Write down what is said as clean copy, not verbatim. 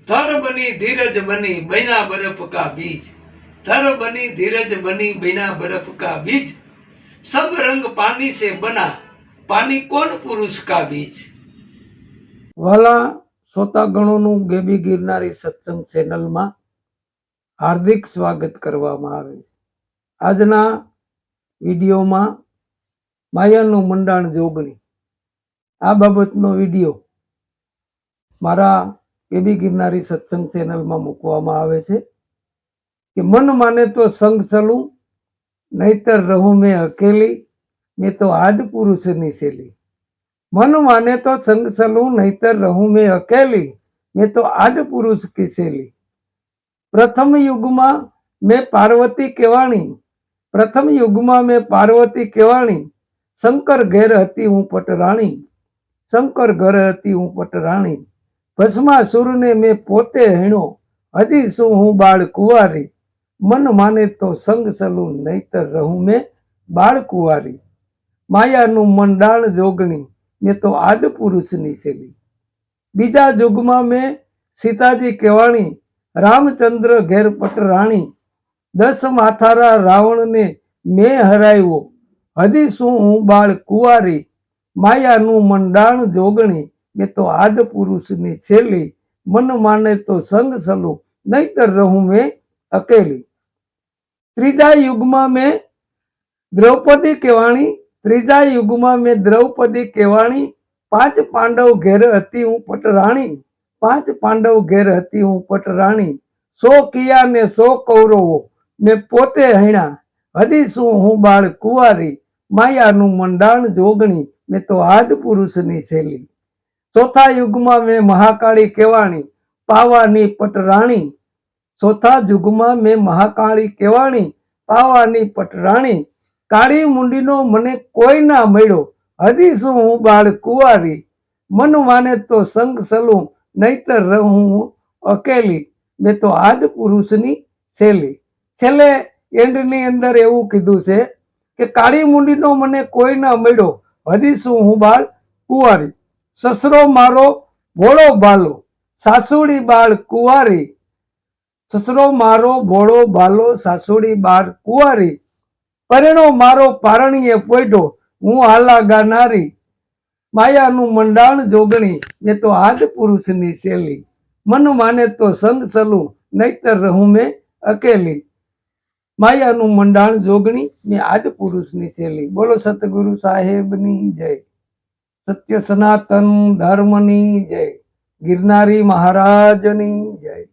थर बनी धीरज बनी बिना बर्फ का बीज, थर बनी धीरज बनी बिना बर्फ का बीज, सब रंग पानी से बना, पानी कौन पुरुष का बीज। वाला श्रोतागणोનું ગેબી ગિરનારી સત્સંગ ચેનલમાં હાર્દિક સ્વાગત કરવામાં આવે છે। આજના વિડીયોમાં માયાનું મંડાણ જોગણી આ બાબતનો વિડીયો મારા ગેબી ગિરનારી સત્સંગ ચેનલમાં મૂકવામાં આવે છે કે મન માને તો સંગ ચલું, નહીતર રહું મેં અકેલી, મેં તો આદ પુરુષની શેલી। मन माने तो संग चलूं, नहीतर रहूं मैं अकेली, मैं तो आद पुरुष की शैली। प्रथम युग में मैं पार्वती केवाणी, प्रथम युग में मैं पार्वती केवाणी, शंकर घेर हती हूँ पटराणी, शंकर घर हती हूँ पटराणी। भस्मासुर ने मैं पोते हेणो, हजी शू हूँ बाळ कुंवारी, मन माने तो संग चलूं, नहीतर रहूं मैं बाळ कुंवारी। मायानु मंडाण जोगणी, मैं तो आद पुरुषनी शैली। बीजा युगमा में सीताजी केवाणी, रामचंद्र घेर पटराणी, 10 माथारा रावण ने मैं हरायो, हजी शू हूँ बाळ कुंवारी। मायानु मंडाण जोगणी, मैं तो आद पुरुषनी शैली। मन माने तो संग चलूं, नहीतर रहूं मैं अकेली। त्रीजा युगमा में द्रौपदी केवाणी, त्रीजा युगमा में द्रौपदी केवाणी, 5 पांडव घेर हती हूँ पटराणी, 5 पांडव घेर हती हूँ पटराणी। 100 किया ने 100 कौरवो, मैं पोते हेणा, हजी शू हूँ बाळ कुंवारी। मायानु मंडाण जोगणी, मैं तो आद पुरुषनी शैली। चौथा युगमा में महाकाली केवाणी, पावानी पटराणी, चौथा युगमा में महाकाली केवाणी, पावानी पटराणी। काળી मुंडीनो मने कोई ना मळ्यो, हजी शू हूँ बाळ कुंवारी। मन माने तो संग चलूं, नहीतर रहूं अकेली, मैं तो आद पुरुषनी शैली। छेल्ले एंडनी अंदर एवुं कीधुं छे के काળી मुंडीनो मने कोई ना मळ्यो, हजी शू हूँ बाळ कुंवारी। ससरो मारो भोळो भालो, सासुड़ी बाळ कुंवारी, ससरो मारो भोळो भालो, सासुड़ी बाळ कुंवारी। परिणो मारो पारणीए पोइडो, हूँ आला गानारी। मायानु मंडाण जोगणी, मैं तो आद पुरुषनी शैली। मन माने तो संग चलूं, नहीतर रहूं मैं अकेली। मायानु मंडाण जोगणी, मैं आद पुरुषनी शैली। बोलो सतगुरु साहेबनी जय, सत्य सनातन धर्मनी जय, गिरनारी महाराजनी जय।